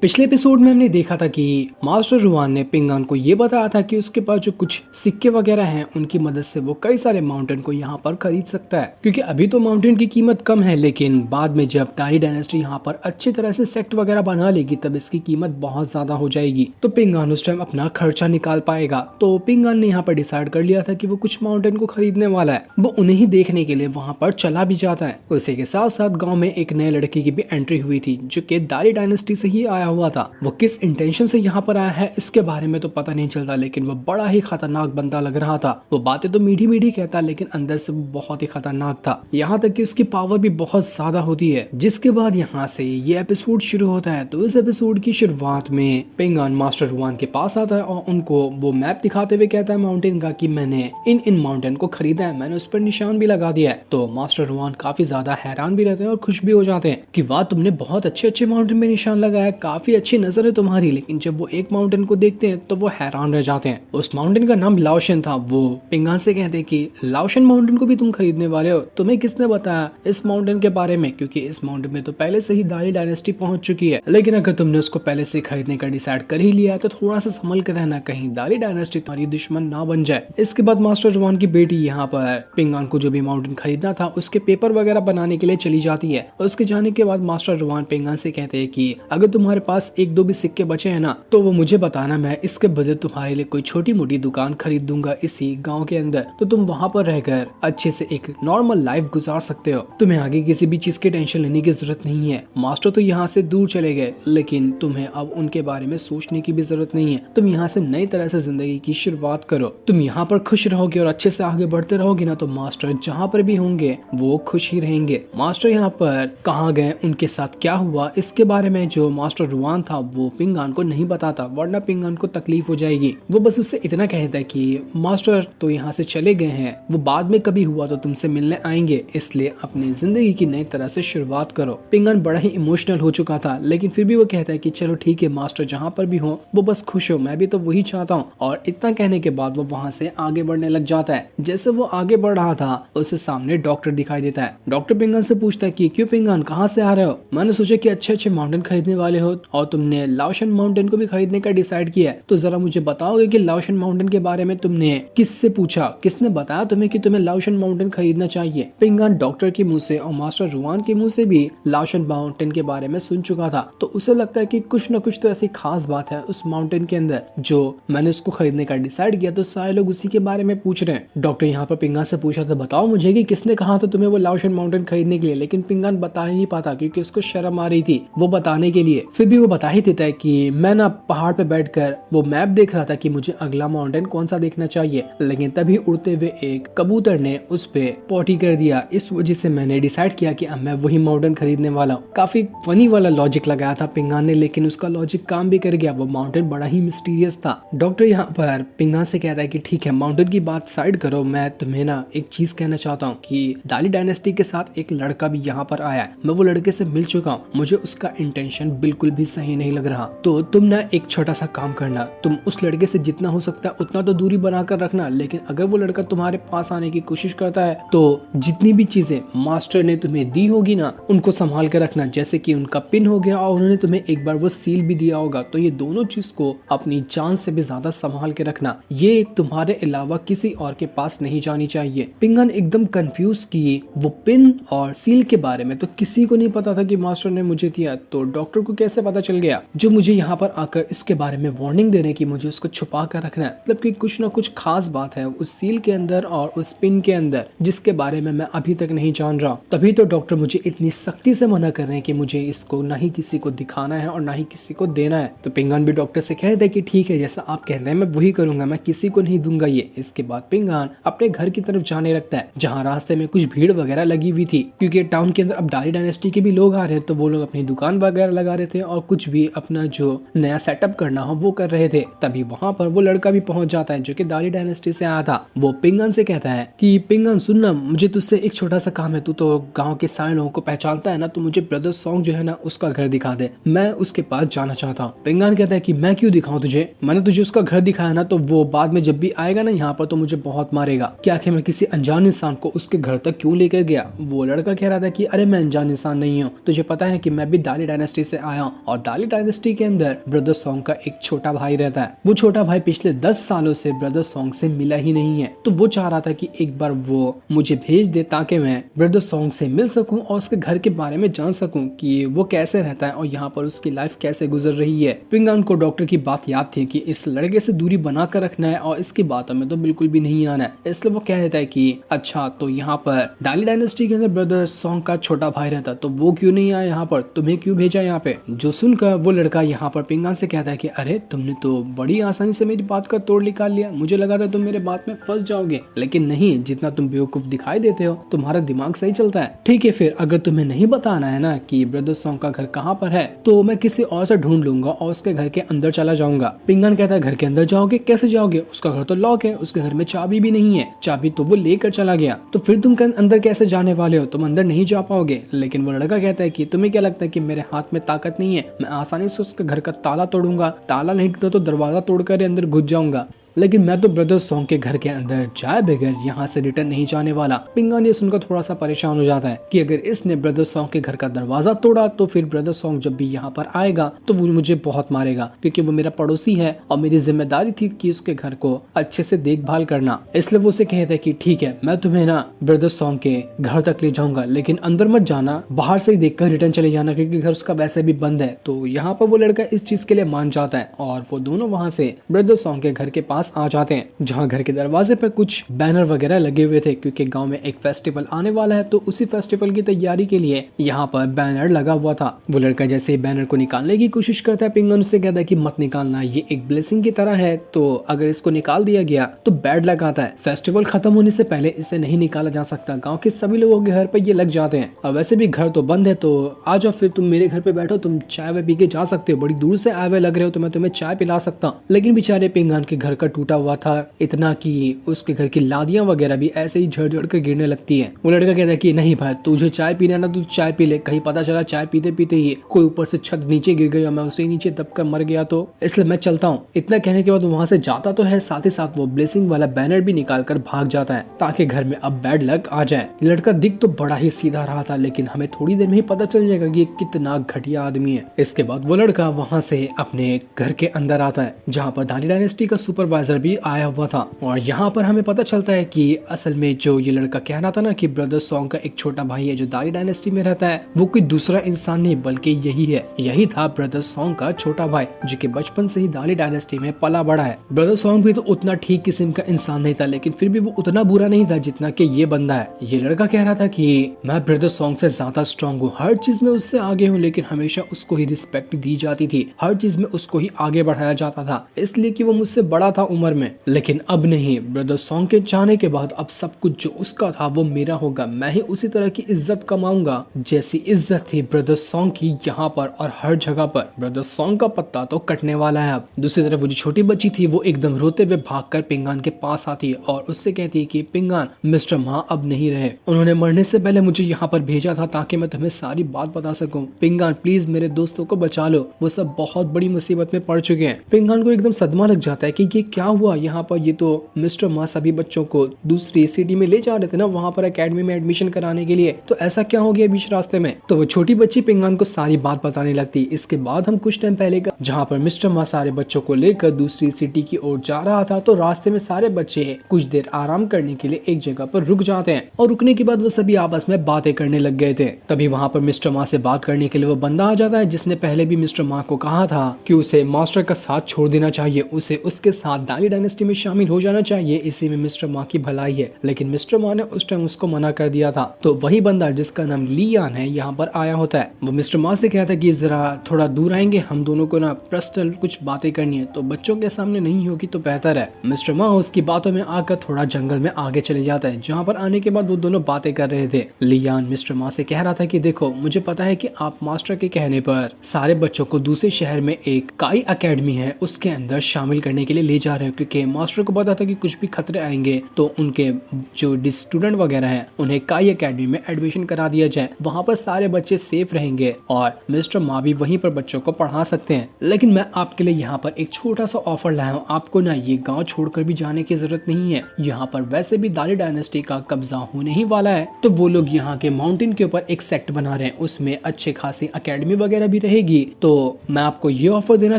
पिछले एपिसोड में हमने देखा था कि मास्टर रुआन ने पिंगान को ये बताया था कि उसके पास जो कुछ सिक्के वगैरह हैं उनकी मदद से वो कई सारे माउंटेन को यहाँ पर खरीद सकता है, क्योंकि अभी तो माउंटेन की कीमत कम है, लेकिन बाद में जब टाई डायनेस्टी यहाँ पर अच्छी तरह से सेक्ट वगैरह बना लेगी तब इसकी कीमत बहुत ज्यादा हो जाएगी। तो पिंगान उस टाइम अपना खर्चा निकाल पाएगा। तो पिंगान ने यहाँ पर डिसाइड कर लिया था कि वो कुछ माउंटेन को खरीदने वाला है। वो उन्हें ही देखने के लिए वहाँ पर चला भी जाता है। उसी के साथ साथ गाँव में एक नए लड़के की भी एंट्री हुई थी जो कि दाली डायनेस्टी से ही आया हुआ था। वो किस इंटेंशन से यहाँ पर आया है इसके बारे में तो पता नहीं चलता, लेकिन वो बड़ा ही खतरनाक बंदा लग रहा था। वो बातें तो मीठी मीठी कहता लेकिन अंदर से वो बहुत ही खतरनाक था। यहाँ तक कि उसकी पावर भी बहुत ज्यादा होती है। जिसके बाद यहाँ से ये एपिसोड शुरू होता है। तो इस एपिसोड की शुरुआत में पिंगान मास्टर रुआन के पास आता है और उनको वो मैप दिखाते हुए कहता है माउंटेन का कि मैंने इन माउंटेन को खरीदा है, मैंने उस पर निशान भी लगा दिया है। तो मास्टर रुआन काफी ज्यादा हैरान भी रहते हैं और खुश भी हो जाते हैं कि वाह, तुमने बहुत अच्छे माउंटेन में निशान लगाया, काफी अच्छी नजर है तुम्हारी। लेकिन जब वो एक माउंटेन को देखते हैं तो वो हैरान रह जाते हैं। उस माउंटेन का नाम लाओशन था। वो पिंगान से कहते हैं कि लाओशन माउंटेन को भी तुम खरीदने वाले हो, तुम्हें किसने बताया इस माउंटेन के बारे में, क्योंकि इस माउंटेन में तो पहले से ही दाली डायनेस्टी पहुंच चुकी है। लेकिन अगर तुमने उसको पहले से खरीदने का डिसाइड कर ही लिया तो थोड़ा सा संभल कर रहना, कहीं दाली डायनेस्टी तुम्हारी दुश्मन ना बन जाए। इसके बाद मास्टर रुआन की बेटी यहाँ पर पिंगान को जो भी माउंटेन खरीदना था उसके पेपर वगैरह बनाने के लिए चली जाती है। उसके जाने के बाद मास्टर रुआन पिंगान से कहते हैं कि अगर तुम्हारे पास एक दो भी सिक्के बचे हैं ना तो वो मुझे बताना, मैं इसके बदले तुम्हारे लिए कोई छोटी मोटी दुकान खरीद दूंगा इसी गांव के अंदर, तो तुम वहां पर रहकर अच्छे से एक नॉर्मल लाइफ गुजार सकते हो। तुम्हें आगे किसी भी चीज की टेंशन लेने की जरूरत नहीं है। मास्टर तो यहाँ से दूर चले गए, लेकिन तुम्हें अब उनके बारे में सोचने की भी जरूरत नहीं है। तुम यहाँ से नई तरह से जिंदगी की शुरुआत करो। तुम यहाँ पर खुश रहोगे और अच्छे से आगे बढ़ते रहोगे ना तो मास्टर जहाँ पर भी होंगे वो खुश ही रहेंगे। मास्टर यहाँ पर कहाँ गए, उनके साथ क्या हुआ, इसके बारे में जो मास्टर रुआन था वो पिंगान को नहीं बताता, वरना पिंगान को तकलीफ हो जाएगी। वो बस उससे इतना कहता है कि मास्टर तो यहाँ से चले गए हैं, वो बाद में कभी हुआ तो तुमसे मिलने आएंगे, इसलिए अपनी जिंदगी की नई तरह से शुरुआत करो। पिंगान बड़ा ही इमोशनल हो चुका था, लेकिन फिर भी वो कहता है कि चलो ठीक है, मास्टर जहाँ पर भी हो वो बस खुश हो, मैं भी तो वही चाहता हूँ। और इतना कहने के बाद वो वहाँ से आगे बढ़ने लग जाता है। जैसे वो आगे बढ़ रहा था उससे सामने डॉक्टर दिखाई देता है। डॉक्टर पिंगान से पूछता है कि क्यों पिंगान, कहाँ से आ रहे हो? मैंने सोचा कि अच्छे माउंटेन खरीदने वाले हो और तुमने लाओशन माउंटेन को भी खरीदने का डिसाइड किया है, तो जरा मुझे बताओगे कि लाओशन माउंटेन के बारे में तुमने किससे पूछा, किसने बताया तुम्हें कि तुम्हें लाओशन माउंटेन खरीदना चाहिए? पिंगान डॉक्टर के मुंह से और मास्टर रुआन के मुंह से भी लाओशन माउंटेन के बारे में सुन चुका था, तो उसे लगता है कि कुछ न कुछ तो ऐसी खास बात है उस माउंटेन के अंदर जो मैंने उसको खरीदने का डिसाइड किया, तो सारे लोग उसी के बारे में पूछ रहे हैं। डॉक्टर यहाँ पर पिंगान से पूछा था बताओ मुझे कि किसने कहा था तुम्हें वो लाओशन माउंटेन खरीदने के लिए, लेकिन पिंगान बता ही नहीं पाता क्योंकि उसको शर्म आ रही थी वो बताने के लिए। फिर भी वो बता ही देता है कि मैं ना पहाड़ पे बैठकर वो मैप देख रहा था कि मुझे अगला माउंटेन कौन सा देखना चाहिए, लेकिन तभी उड़ते हुए एक कबूतर ने उस पे पॉटी कर दिया, इस वजह से मैंने डिसाइड किया कि अब मैं वही माउंटेन खरीदने वाला हूँ। काफी फनी वाला लॉजिक लगाया था पिंगान ने, लेकिन उसका लॉजिक काम भी कर गया। वो माउंटेन बड़ा ही मिस्टीरियस था। डॉक्टर यहाँ पर पिंगान से कहता है कि ठीक है, माउंटेन की बात साइड करो, मैं तुम्हें ना एक चीज कहना चाहता हूँ कि दाली डायनेस्टी के साथ एक लड़का भी यहाँ पर आया है, मैं वो लड़के से मिल चुका हूँ, मुझे उसका इंटेंशन बिल्कुल भी सही नहीं लग रहा। तो तुम ना एक छोटा सा काम करना, तुम उस लड़के से जितना हो सकता है उतना तो दूरी बनाकर रखना, लेकिन अगर वो लड़का तुम्हारे पास आने की कोशिश करता है तो जितनी भी चीजें मास्टर ने तुम्हें दी होगी ना उनको संभाल कर रखना, जैसे कि उनका पिन हो गया और उन्होंने तुम्हें एक बार वो सील भी दिया होगा, तो ये दोनों चीज को अपनी जान से भी ज्यादा संभाल के रखना, ये तुम्हारे अलावा किसी और के पास नहीं जानी चाहिए। पिंगान एकदम कंफ्यूज की वो पिन और सील के बारे में तो किसी को नहीं पता था कि मास्टर ने मुझे दिया, तो डॉक्टर को कैसे पता चल गया जो मुझे यहाँ पर आकर इसके बारे में वार्निंग दे रहे कि मुझे उसको छुपा कर रखना है, मतलब कि कुछ ना कुछ खास बात है उस सील के अंदर और उस पिन के अंदर जिसके बारे में मैं अभी तक नहीं जान रहा। तभी तो डॉक्टर मुझे इतनी सख्ती से मना कर रहे हैं कि मुझे इसको ना ही किसी को दिखाना है और ना ही किसी को देना है। तो पिंगान भी डॉक्टर से कहते हैं कि ठीक है, जैसा आप कहते हैं मैं वही करूंगा, मैं किसी को नहीं दूंगा ये। इसके बाद पिंगान अपने घर की तरफ जाने लगता है, जहाँ रास्ते में कुछ भीड़ वगैरह लगी हुई थी, क्योंकि टाउन के अंदर अब दाली डायनेस्टी के भी लोग आ रहे हैं, तो वो लोग अपनी दुकान वगैरह लगा रहे थे और कुछ भी अपना जो नया सेटअप करना हो वो कर रहे थे। तभी वहाँ पर वो लड़का भी पहुंच जाता है जो कि दाली डायनेस्टी से आया था। वो पिंगान से कहता है कि पिंगान सुनना, मुझे तुझसे एक छोटा सा काम है, तू तो गाँव के सारे लोगों को पहचानता है ना, तो मुझे ब्रदर सॉन्ग जो है ना उसका घर दिखा दे, मैं उसके पास जाना चाहता हूँ। पिंगान कहता है कि मैं क्यों दिखाऊं तुझे, मैंने तुझे उसका घर दिखाया ना, तो वो बाद में जब भी आएगा ना यहाँ पर तो मुझे बहुत मारेगा, क्या आखिर मैं किसी अनजान इंसान को उसके घर तक क्यों लेकर गया? वो लड़का कह रहा था कि अरे मैं अनजान इंसान नहीं हूँ, तुझे पता है कि मैं भी दाली डायनेस्टी से आया हूँ और दाली डायनेस्टी के अंदर ब्रदर सॉन्ग का एक छोटा भाई रहता है। वो छोटा भाई पिछले 10 सालों से ब्रदर सॉन्ग से मिला ही नहीं है, तो वो चाह रहा था कि एक बार वो मुझे भेज दे ताकि मैं ब्रदर सॉन्ग से मिल सकूं और उसके घर के बारे में जान सकूं कि वो कैसे रहता है और यहाँ पर उसकी लाइफ कैसे गुजर रही है। पिंगान को डॉक्टर की बात याद थी कि इस लड़के से दूरी बना कर रखना है और इसकी बातों में तो बिल्कुल भी नहीं आना है, इसलिए वो कह देता है कि अच्छा तो यहाँ पर दाली डायनेस्टी के अंदर ब्रदर सॉन्ग का छोटा भाई रहता तो वो क्यों नहीं आया यहाँ पर, तुम्हें क्यों भेजा यहाँ पे। जो सुनकर वो लड़का यहाँ पर पिंगान से कहता है कि अरे तुमने तो बड़ी आसानी से मेरी बात का तोड़ निकाल लिया, मुझे लगा था तुम मेरे बात में फंस जाओगे, लेकिन नहीं, जितना तुम बेवकूफ दिखाई देते हो तुम्हारा दिमाग सही चलता है। ठीक है, फिर अगर तुम्हें नहीं बताना है ना कि ब्रदर सॉन्ग का घर कहाँ पर है तो मैं किसी और से ढूंढ लूंगा और उसके घर के अंदर चला जाऊंगा। पिंगान कहता है घर के अंदर जाओगे, कैसे जाओगे, उसका घर तो लॉक है, उसके घर में चाबी भी नहीं है, चाबी तो वो लेकर चला गया, तो फिर तुम अंदर कैसे जाने वाले हो, तुम अंदर नहीं जा पाओगे। लेकिन वो लड़का कहता है कि तुम्हें क्या लगता है कि मेरे हाथ में ताकत नहीं है, मैं आसानी से उसके घर का ताला तोड़ूंगा, ताला नहीं टूटा तो दरवाजा तोड़कर अंदर घुस जाऊंगा, लेकिन मैं तो ब्रदर सॉन्ग के घर के अंदर जाए बगैर यहाँ से रिटर्न नहीं जाने वाला। पिंगान ये सुनकर थोड़ा सा परेशान हो जाता है कि अगर इसने ब्रदर सॉन्ग के घर का दरवाजा तोड़ा तो फिर ब्रदर सॉन्ग जब भी यहाँ पर आएगा तो वो मुझे बहुत मारेगा, क्योंकि वो मेरा पड़ोसी है और मेरी जिम्मेदारी थी कि उसके घर को अच्छे से देखभाल करना। इसलिए वो उसे कहता है कि ठीक है, मैं तुम्हें ना ब्रदर सॉन्ग के घर तक ले जाऊंगा, लेकिन अंदर मत जाना, बाहर से ही देखकर रिटर्न चले जाना, क्योंकि घर उसका वैसे भी बंद है। तो यहाँ पर वो लड़का इस चीज के लिए मान जाता है और वो दोनों वहाँ से ब्रदर सॉन्ग के घर के पास आ जाते हैं, जहाँ घर के दरवाजे पर कुछ बैनर वगैरह लगे हुए थे, क्योंकि गांव में एक फेस्टिवल आने वाला है, तो उसी फेस्टिवल की तैयारी के लिए यहाँ पर बैनर लगा हुआ था। वो लड़का जैसे ही बैनर को निकालने की कोशिश करता है, पिंगन उससे कहता है कि मत निकालना, ये एक ब्लेसिंग की तरह है, तो अगर इसको निकाल दिया गया तो बैड लग आता है, फेस्टिवल खत्म होने से पहले इसे नहीं निकाला जा सकता, गाँव के सभी लोगों के घर पर ये लग जाते हैं, और वैसे भी घर तो बंद है, तो आ जाओ फिर तुम मेरे घर पे बैठो, तुम चाय वे पी के जा सकते हो, बड़ी दूर से आए हुए लग रहे हो तो मैं तुम्हें चाय पिला सकता हूँ। लेकिन बेचारे पिंगान के घर का टूटा हुआ था इतना कि उसके घर की लादियां वगैरह भी ऐसे ही झड़ कर गिरने लगती है। वो लड़का कहता है कि नहीं भाई, तुझे चाय पीना ना, तू चाय पी ले, कहीं पता चला चाय पीते पीते ही कोई ऊपर से छत नीचे गिर गई और मैं उसे नीचे दबकर मर गया तो, इसलिए मैं चलता हूँ। इतना कहने के बाद वहां से जाता तो है, साथ ही साथ वो ब्लेसिंग वाला बैनर भी निकाल कर भाग जाता है ताकि घर में अब बैड लक आ जाए। लड़का दिख तो बड़ा ही सीधा रहा था, लेकिन हमें थोड़ी देर में ही पता चल जाएगा कि ये कितना घटिया आदमी है। इसके बाद वो लड़का वहाँ से अपने घर के अंदर आता है, जहाँ पर दाली डायनेस्टी का सुपरवाइजर भी आया हुआ था, और यहाँ पर हमें पता चलता है कि असल में जो ये लड़का कह रहा था ना कि ब्रदर सॉन्ग का एक छोटा भाई है जो दाली डायनेस्टी में रहता है, वो कोई दूसरा इंसान नहीं बल्कि यही है, यही था ब्रदर सॉन्ग का छोटा भाई, जो कि बचपन से ही दाली डायनेस्टी में पला बड़ा है। ब्रदर सॉन्ग भी तो उतना ठीक किस्म का इंसान नहीं था, लेकिन फिर भी वो उतना बुरा नहीं था जितना कि ये बंदा है। ये लड़का कह रहा था कि मैं ब्रदर सॉन्ग से ज्यादा स्ट्रॉन्ग हूँ, हर चीज में उससे आगे हूँ, लेकिन हमेशा उसको ही रिस्पेक्ट दी जाती थी, हर चीज में उसको ही आगे बढ़ाया जाता था, इसलिए कि वो मुझसे बड़ा था उम्र में। लेकिन अब नहीं, ब्रदर सॉन्ग के जाने के बाद अब सब कुछ जो उसका था वो मेरा होगा, मैं ही उसी तरह की इज्जत कमाऊंगा जैसी इज्जत थी ब्रदर सॉन्ग की यहाँ पर और हर जगह पर। ब्रदर सॉन्ग का पत्ता तो कटने वाला है अब। दूसरी तरफ वो जो छोटी बच्ची थी वो एकदम रोते हुए भागकर पिंगान के पास आती है और उससे कहती है कि पिंगान, मिस्टर माँ अब नहीं रहे, उन्होंने मरने से पहले मुझे यहाँ पर भेजा था ताकि मैं तुम्हें सारी बात बता सकूं। पिंगान प्लीज मेरे दोस्तों को बचा लो, वो सब बहुत बड़ी मुसीबत में पड़ चुके हैं। पिंगान को एकदम सदमा लग जाता है कि ये क्या हुआ यहाँ पर, ये तो मिस्टर माँ सभी बच्चों को दूसरी सिटी में ले जा रहे थे ना, वहाँ पर एकेडमी में एडमिशन कराने के लिए, तो ऐसा क्या हो गया बीच रास्ते में। तो वो छोटी बच्ची पिंगान को सारी बात बताने लगती। इसके बाद हम कुछ टाइम पहले जहाँ पर मिस्टर माँ सारे बच्चों को लेकर दूसरी सिटी की ओर जा रहा था, तो रास्ते में सारे बच्चे कुछ देर आराम करने के लिए एक जगह पर रुक जाते हैं, और रुकने के बाद वो सभी आपस में बातें करने लग गए थे। तभी वहाँ पर मिस्टर माँ से बात करने के लिए वो बंदा आ जाता है जिसने पहले भी मिस्टर माँ को कहा था कि उसे मास्टर का साथ छोड़ देना चाहिए, उसे उसके साथ दाली डायनेस्टी में शामिल हो जाना चाहिए, इसी में मिस्टर माँ की भलाई है। लेकिन मिस्टर माँ ने उस टाइम उसको मना कर दिया था। तो वही बंदा जिसका नाम लियान है यहाँ पर आया होता है। वो मिस्टर माँ से कहता है कि जरा थोड़ा दूर आएंगे, हम दोनों को ना पर्सनल कुछ बातें करनी है, तो बच्चों के सामने नहीं होगी तो बेहतर है। मिस्टर माँ उसकी बातों में आकर थोड़ा जंगल में आगे चले जाता है, जहाँ पर आने के बाद वो दोनों बातें कर रहे थे। लियान मिस्टर माँ से कह रहा था कि देखो, मुझे पता है कि आप मास्टर के कहने पर सारे बच्चों को दूसरे शहर में एक काई एकेडमी है उसके अंदर शामिल करने के लिए ले जा जा रहे हो, क्योंकि मास्टर को पता था कि कुछ भी खतरे आएंगे तो उनके जो स्टूडेंट वगैरह हैं उन्हें काई एकेडमी में एडमिशन करा दिया जाए। वहाँ पर सारे बच्चे सेफ रहेंगे और मिस्टर मा भी वहीं पर बच्चों को पढ़ा सकते हैं। लेकिन मैं आपके लिए यहाँ पर एक छोटा सा ऑफर लाया हूँ, आपको ना ये गाँव छोड़कर भी जाने की जरूरत नहीं है। यहाँ पर वैसे भी दाली डायनेस्टी का कब्जा होने ही वाला है, तो वो लोग यहाँ के माउंटेन के ऊपर एक सेक्ट बना रहे हैं, उसमें अच्छे खासी एकेडमी वगैरह भी रहेगी। तो मैं आपको ये ऑफर देना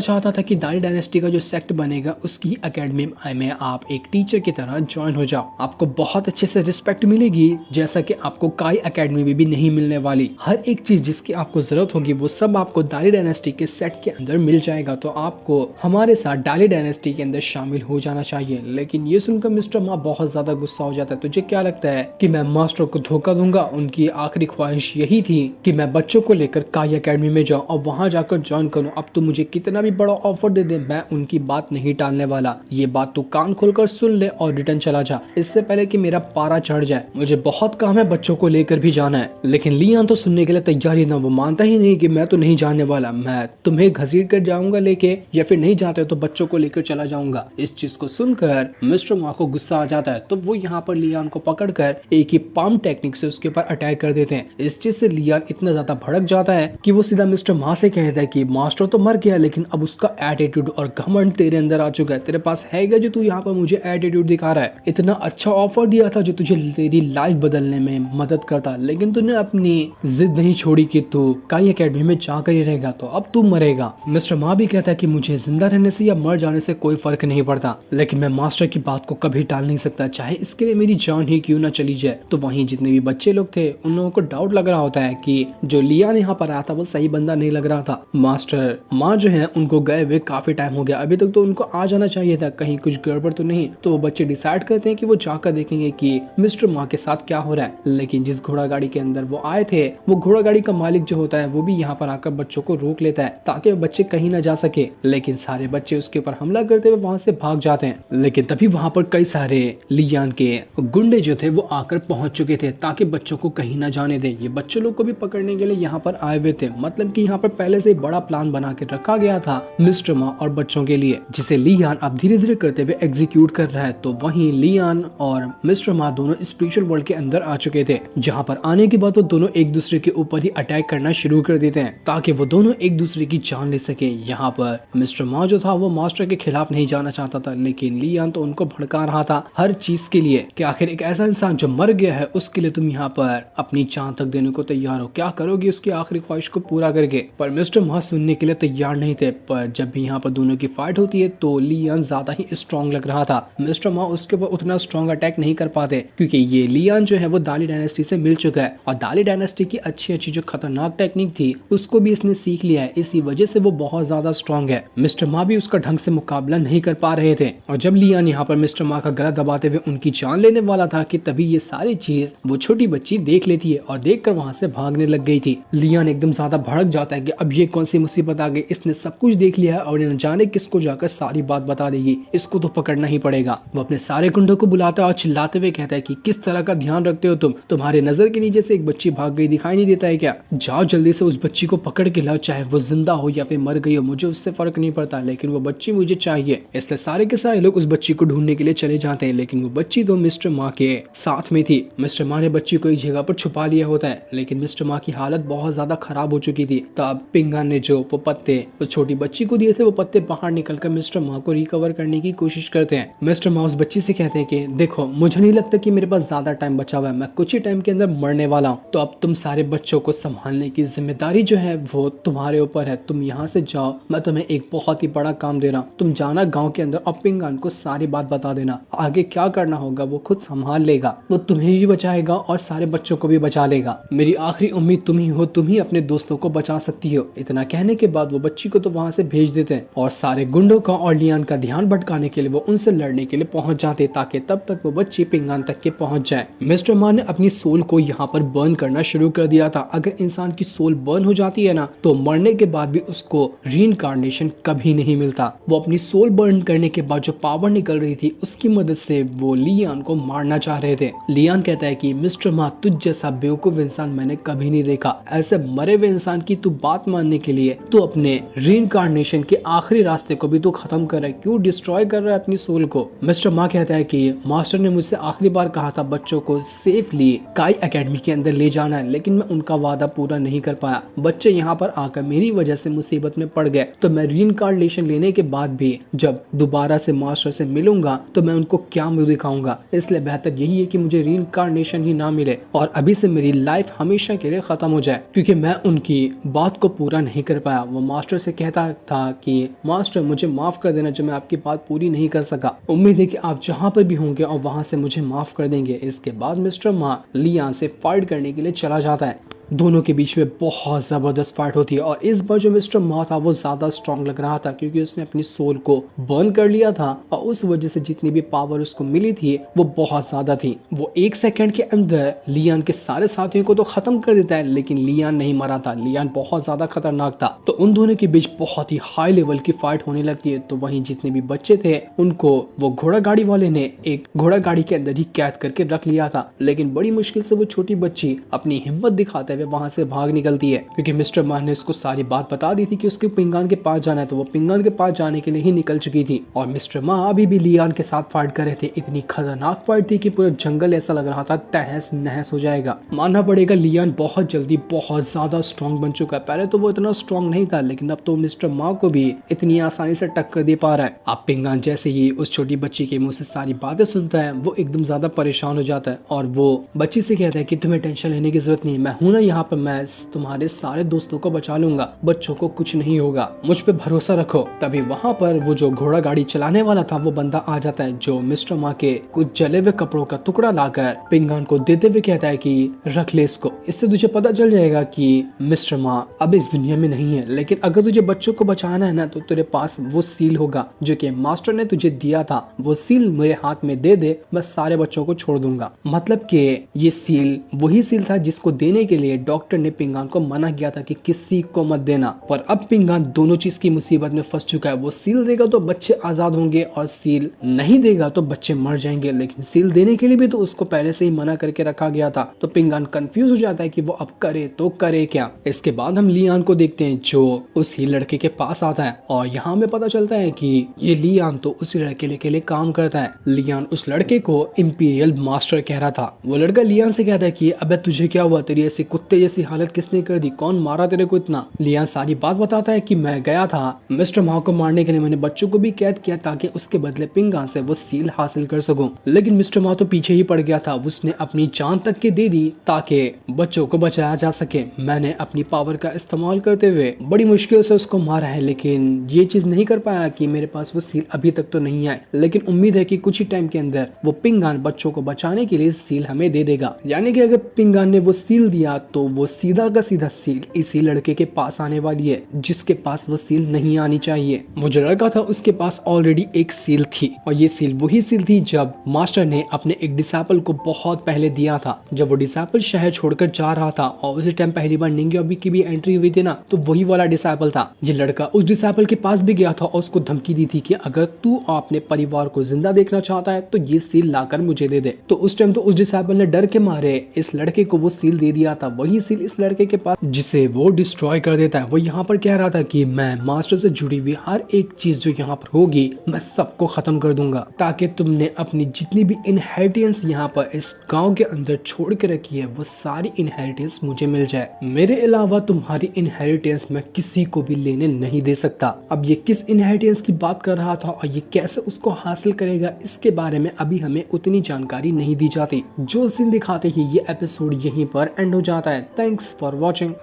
चाहता था कि दाली डायनेस्टी का जो सेक्ट बनेगा उसकी एकेडमी में आप एक टीचर की तरह ज्वाइन हो जाओ। आपको बहुत अच्छे से रिस्पेक्ट मिलेगी, जैसा कि आपको काई एकेडमी में भी नहीं मिलने वाली। हर एक चीज जिसकी आपको जरूरत होगी वो सब आपको दाली डायनेस्टी के सेट के अंदर मिल जाएगा। तो आपको हमारे साथ दाली डायनेस्टी के अंदर शामिल हो जाना चाहिए। लेकिन ये सुनकर मिस्टर मा बहुत ज्यादा गुस्सा हो जाता है। तुझे क्या लगता है कि मैं मास्टर को धोखा दूंगा? उनकी आखिरी ख्वाहिश यही थी कि मैं बच्चों को लेकर काई एकेडमी में जाऊं और वहां जाकर ज्वाइन करूं। अब तो मुझे कितना भी बड़ा ऑफर दे दे, मैं उनकी बात नहीं टालने वाला। ये बात तू कान खोलकर सुन ले और रिटर्न चला जा, इससे पहले कि मेरा पारा चढ़ जाए। मुझे बहुत काम है, बच्चों को लेकर भी जाना है। लेकिन लियान तो सुनने के लिए तैयार ही ना, वो मानता ही नहीं कि मैं तो नहीं जाने वाला, मैं तुम्हें घसीट कर जाऊंगा लेके, या फिर नहीं जाते तो बच्चों को लेकर चला जाऊंगा। इस चीज को सुनकर मिस्टर मा को गुस्सा आ जाता है, तो वो यहाँ पर लियान को पकड़कर एक ही पाम टेक्निक से उसके ऊपर अटैक कर देते हैं। इस चीज से लियान इतना ज्यादा भड़क जाता है कि वो सीधा मिस्टर मा से कहता है कि मास्टर तो मर गया, लेकिन अब उसका एटीट्यूड और घमंड तेरे अंदर आ चुका है। तेरे पास है क्या जो तू यहाँ पर मुझे एटीट्यूड दिखा रहा है? इतना अच्छा ऑफर दिया था जो तुझे तेरी लाइफ बदलने में मदद करता, लेकिन तूने अपनी जिद नहीं छोड़ी कि तू काई एकेडमी में जाकर ही रहेगा, तो अब तू मरेगा। मिस्टर मा भी कहता है कि मुझे जिंदा रहने से या मर जाने से कोई फर्क नहीं पड़ता, लेकिन मैं मास्टर की बात को कभी टाल नहीं सकता, चाहे इसके लिए मेरी जान ही क्यों ना चली जाए। तो वहीं जितने भी बच्चे लोग थे उन लोगों को डाउट लग रहा होता है कि जो लियान यहाँ पर आया था वो सही बंदा नहीं लग रहा था। मास्टर मा जो है उनको गए हुए काफी टाइम हो गया, अभी तक तो उनको आ जाना चाहिए था, कहीं कुछ गड़बड़ तो नहीं। तो वो बच्चे डिसाइड करते हैं कि वो जाकर देखेंगे कि मिस्टर मा के साथ क्या हो रहा है। लेकिन जिस घोड़ा गाड़ी के अंदर वो आए थे, वो घोड़ा गाड़ी का मालिक जो होता है वो भी यहाँ पर आकर बच्चों को रोक लेता है ताकि बच्चे कहीं ना जा सके। लेकिन सारे बच्चे उसके ऊपर हमला करते हुए वहां से भाग जाते हैं। लेकिन तभी वहां पर कई सारे लियान के गुंडे जो थे वो आकर पहुंच चुके थे ताकि बच्चों को कहीं ना जाने दे। ये बच्चों लोग को भी पकड़ने के लिए यहाँ पर आए हुए थे, मतलब कि यहाँ पर पहले से बड़ा प्लान बना के रखा गया था मिस्टर मा और बच्चों के लिए, जिसे लियान अब धीरे धीरे करते हुए एग्जीक्यूट कर रहा है। तो वहीं लियान और मिस्टर मा दोनों स्पिरिचुअल वर्ल्ड के अंदर आ चुके थे, जहाँ पर आने के बाद वो दोनों एक दूसरे के ऊपर ही अटैक करना शुरू कर देते हैं ताकि वो दोनों एक दूसरे की जान ले सके। यहाँ पर मिस्टर मा जो था वो मास्टर के खिलाफ नहीं जाना चाहता था, लेकिन लियान तो उनको भड़का रहा था हर चीज के लिए कि आखिर एक ऐसा इंसान जो मर गया है उसके लिए तुम यहाँ पर अपनी जान तक देने को तैयार हो, क्या करोगे उसकी आखिरी ख्वाहिश को पूरा करके। पर मिस्टर मा सुनने के लिए तैयार नहीं थे। पर जब भी यहाँ पर दोनों की फाइट होती है तो लियान ज्यादा ही स्ट्रॉन्ग लग रहा था। मिस्टर मा उसके ऊपर उतना स्ट्रॉन्ग अटैक नहीं कर पाते क्योंकि ये लियान जो है वो दाली डायनेस्टी से मिल चुका है और दाली डायनेस्टी की अच्छी अच्छी जो खतरनाक टेक्निक थी उसको भी इसने सीख लिया है, इसी वजह से वो बहुत ज्यादा स्ट्रॉन्ग है। मिस्टर मा भी उसका ढंग से मुकाबला नहीं कर पा रहे थे और जब लियान यहाँ पर मिस्टर मा का गला दबाते हुए उनकी जान लेने वाला था कि तभी ये सारी चीज वो छोटी बच्ची देख लेती है और देखकर वहां से भागने लग गई थी। लियान एकदम ज्यादा भड़क जाता है कि अब ये कौन सी मुसीबत आ गई, इसने सब कुछ देख लिया है और न जाने किसको जाकर सारी बात बता देगी, इसको तो पकड़ना ही पड़ेगा। वो अपने सारे गुंडों को बुलाता है और चिल्लाते हुए कहता है कि किस तरह का ध्यान रखते हो तुम, तुम्हारे नजर के नीचे से एक बच्ची भाग गई, दिखाई नहीं देता है क्या? जाओ जल्दी से उस बच्ची को पकड़ के लाओ, चाहे वो जिंदा हो या फिर मर गई हो, मुझे उससे फर्क नहीं पड़ता, लेकिन वो बच्ची मुझे चाहिए। इसलिए सारे के सारे लोग उस बच्ची को ढूंढने के लिए चले जाते हैं, लेकिन वो बच्ची तो मिस्टर मा के साथ में थी। मिस्टर मा ने बच्ची को एक जगह पर छुपा लिया होता है, लेकिन मिस्टर मा की हालत बहुत ज्यादा खराब हो चुकी थी। तब पिंगान ने जो वो पत्ते उस छोटी बच्ची को दिए थे वो पत्ते बाहर निकलकर मिस्टर मा को रिकवर करने की कोशिश करते हैं। मिस्टर मा उस बच्ची से कहते हैं कि देखो मुझे नहीं लगता कि मेरे पास ज्यादा टाइम बचा हुआ है, मैं कुछ ही टाइम के अंदर मरने वाला हूँ, तो अब तुम सारे बच्चों को संभालने की जिम्मेदारी जो है वो तुम्हारे ऊपर है। तुम यहाँ से जाओ, मैं तुम्हें एक बहुत ही बड़ा काम दे रहा हूँ, तुम जाना गाँव के अंदर और पिंगान को सारी बात बता देना, आगे क्या करना होगा वो खुद संभाल लेगा, वो तुम्हें भी बचाएगा और सारे बच्चों को भी बचा लेगा। मेरी आखिरी उम्मीद तुम ही हो, तुम ही अपने दोस्तों को बचा सकती हो। इतना कहने के बाद वो बच्ची को तो वहाँ से भेज देते हैं और सारे गुंडों का और लियान का ध्यान भटकाने के लिए वो उनसे लड़ने के लिए पहुंच जाते ताकि तब तक वो बच्ची पिंगान तक के पहुंच जाए। मिस्टर मा ने अपनी सोल को यहाँ पर बर्न करना शुरू कर दिया था। अगर इंसान की सोल बर्न हो जाती है ना तो मरने के बाद भी उसको रीइंकार्नेशन कभी नहीं मिलता। वो अपनी सोल बर्न करने के बाद जो पावर निकल रही थी उसकी मदद से वो लियान को मारना चाह रहे थे। लियान कहता है कि मिस्टर मा तुझ जैसा बेवकूफ इंसान मैंने कभी नहीं देखा, ऐसे मरे हुए इंसान की तू बात मानने के लिए तू अपने रीइंकार्नेशन के आखिरी रास्ते को भी तो खत्म कर रहा है, क्यों डिस्ट्रॉय कर रहा है अपनी सोल को। मिस्टर मा कहता है कि मास्टर ने मुझसे आखिरी बार कहा था बच्चों को सेफली काई एकेडमी के अंदर ले जाना है, लेकिन मैं उनका वादा पूरा नहीं कर पाया। बच्चे यहाँ पर आकर मेरी वजह से मुसीबत में पड़ गए, तो मैं रीइंकार्नेशन लेने के बाद भी जब दोबारा से मास्टर से मिलूंगा तो मैं उनको क्या मुंह दिखाऊंगा। इसलिए बेहतर यही है कि मुझे रीइंकार्नेशन ही ना मिले और अभी से मेरी लाइफ हमेशा के लिए खत्म हो जाए, क्योंकि मैं उनकी बात को पूरा नहीं कर पाया। वो मास्टर से कहता था कि मास्टर मुझे माफ कर देना जो मैं आपकी बात पूरी नहीं कर सका। उम्मीद है कि आप जहाँ पर भी होंगे और वहाँ से मुझे माफ कर देंगे। इसके बाद मिस्टर मा लियान से फाइट करने के लिए चला जाता है। दोनों के बीच में बहुत ज़बरदस्त फाइट होती है और इस बार जो मिस्टर मा था वो ज़्यादा स्ट्रांग लग रहा था, क्योंकि उसने अपनी सोल को बर्न कर लिया था और उस वजह से जितनी भी पावर उसको मिली थी वो बहुत ज़्यादा थी। वो 1 सेकंड के अंदर लियान के सारे साथियों को तो ख़त्म कर देता है, लेकिन लियान नहीं मरा था। लियान बहुत ज़्यादा खतरनाक था। तो उन दोनों के बीच बहुत ही हाई लेवल की फाइट होने लगती है। तो वहीं जितने भी बच्चे थे उनको वो घोड़ा गाड़ी वाले ने एक घोड़ा गाड़ी के अंदर ही कैद करके रख लिया था, लेकिन बड़ी मुश्किल से वो छोटी बच्ची अपनी हिम्मत दिखाते वे वहां से भाग निकलती है, क्योंकि मिस्टर मान ने उसको सारी बात बता दी थी कि उसके पिंगान के पास जाना है। तो वो पिंगान के पास जाने के लिए ही निकल चुकी थी और मिस्टर मा अभी भी लियान के साथ फाइट कर रहे थे। इतनी खतरनाक फाइट थी कि पूरा जंगल ऐसा लग रहा था तहस नहस हो जाएगा। मानना पड़ेगा लियान बहुत जल्दी बहुत ज्यादा स्ट्रॉन्ग बन चुका है। पहले तो वो इतना स्ट्रॉन्ग नहीं था, लेकिन अब तो मिस्टर मा को भी इतनी आसानी से टक्कर दे पा रहा है। अब पिंगान जैसे ही उस छोटी बच्ची के मुंह से सारी बातें सुनता है वो एकदम ज्यादा परेशान हो जाता है और वो बच्ची से कहता है कि तुम्हें टेंशन लेने की जरूरत नहीं, मैं हूं ना यहाँ पर, मैं तुम्हारे सारे दोस्तों को बचा लूंगा, बच्चों को कुछ नहीं होगा, मुझ पे भरोसा रखो। तभी वहाँ पर वो जो घोड़ा गाड़ी चलाने वाला था वो बंदा आ जाता है, जो मिस्टर मा के कुछ जले हुए कपड़ों का टुकड़ा लाकर पिंगान को देते हुए कहता है कि रख ले इसको, इससे तुझे पता चल जाएगा कि मिस्टर मा अब इस दुनिया में नहीं है, लेकिन अगर तुझे बच्चों को बचाना है ना तो तेरे पास वो सील होगा जो कि मास्टर ने तुझे दिया था, वो सील मेरे हाथ में दे दे, मैं सारे बच्चों को छोड़ दूंगा। मतलब कि ये सील वही सील था जिसको देने के लिए डॉक्टर ने पिंगान को मना किया था कि किसी को मत देना। पर अब पिंगान दोनों चीज की मुसीबत में फंस चुका है। वो सील देगा तो बच्चे आजाद होंगे और सील नहीं देगा तो बच्चे मर जाएंगे, लेकिन सील देने के लिए भी तो उसको पहले से ही मना करके रखा गया था। तो पिंगान कंफ्यूज हो जाता है कि वो अब करे तो करे क्या। इसके बाद हम लियान को देखते हैं जो उसी लड़के के पास आता है और यहाँ हमें पता चलता है कि ये लियान तो उसी लड़के के लिए काम करता है। लियान उस लड़के को इंपीरियल मास्टर कह रहा था। वो लड़का लियान से कहता है कि अबे तुझे क्या हुआ, तेरी ऐसी कुत्ते जैसी हालत किसने कर दी, कौन मारा तेरे को इतना। लियान सारी बात बताता है कि मैं गया था मिस्टर मा को मारने के लिए, मैंने बच्चों को भी कैद किया ताकि उसके बदले पिंगान से वो सील हासिल कर सकूं, लेकिन मिस्टर मा तो पीछे ही पड़ गया था। उसने अपनी जान तक के दे दी ताकि बच्चों को बचाया जा सके। मैंने अपनी पावर का इस्तेमाल करते हुए बड़ी मुश्किल से उसको मारा है, लेकिन ये चीज नहीं कर पाया कि मेरे पास वो सील अभी तक तो नहीं आए, लेकिन उम्मीद है कि कुछ ही टाइम के अंदर वो पिंगान बच्चों को बचाने के लिए सील हमें दे देगा। यानी कि अगर पिंगान ने वो सील दिया तो वो सीधा का सीधा सील इसी लड़के के पास आने वाली है जिसके पास वो सील नहीं आनी चाहिए। वो जो लड़का था उसके पास ऑलरेडी एक सील थी और ये सील वही सील थी जब मास्टर ने अपने एक डिसाइपल को बहुत पहले दिया था। जब वो डिसाइपल शहर छोड़कर जा रहा था और उसी टाइम पहली बार निंग्योबी की भी एंट्री हुई थी ना, तो वही वाला डिसाइपल था। ये लड़का उस डिसाइपल के पास भी गया था और उसको धमकी दी थी कि अगर तू अपने परिवार को जिंदा देखना चाहता है तो ये सील लाकर मुझे दे दे। तो उस टाइम तो उस डिसाइपल ने डर के मारे इस लड़के को वो सील दे दिया था, वही सील इस लड़के के पास जिसे वो डिस्ट्रॉय कर देता है। वो यहाँ पर कह रहा था कि मैं मास्टर से जुड़ी हुई हर एक चीज जो यहाँ पर होगी मैं सबको खत्म कर दूंगा, ताकि तुमने अपनी जितनी भी इनहेरिटेंस यहाँ पर इस गांव के अंदर छोड़ के रखी है वो सारी इनहेरिटेंस मुझे मिल जाए। मेरे अलावा तुम्हारी इनहेरिटेंस मैं किसी को भी लेने नहीं दे सकता। अब ये किस इनहेरिटेंस की बात कर रहा था और ये कैसे उसको हासिल करेगा, इसके बारे में अभी हमें उतनी जानकारी नहीं दी जाती। जो सीन दिखाते ही ये एपिसोड यहीं पर एंड हो जाता है। Thanks for watching.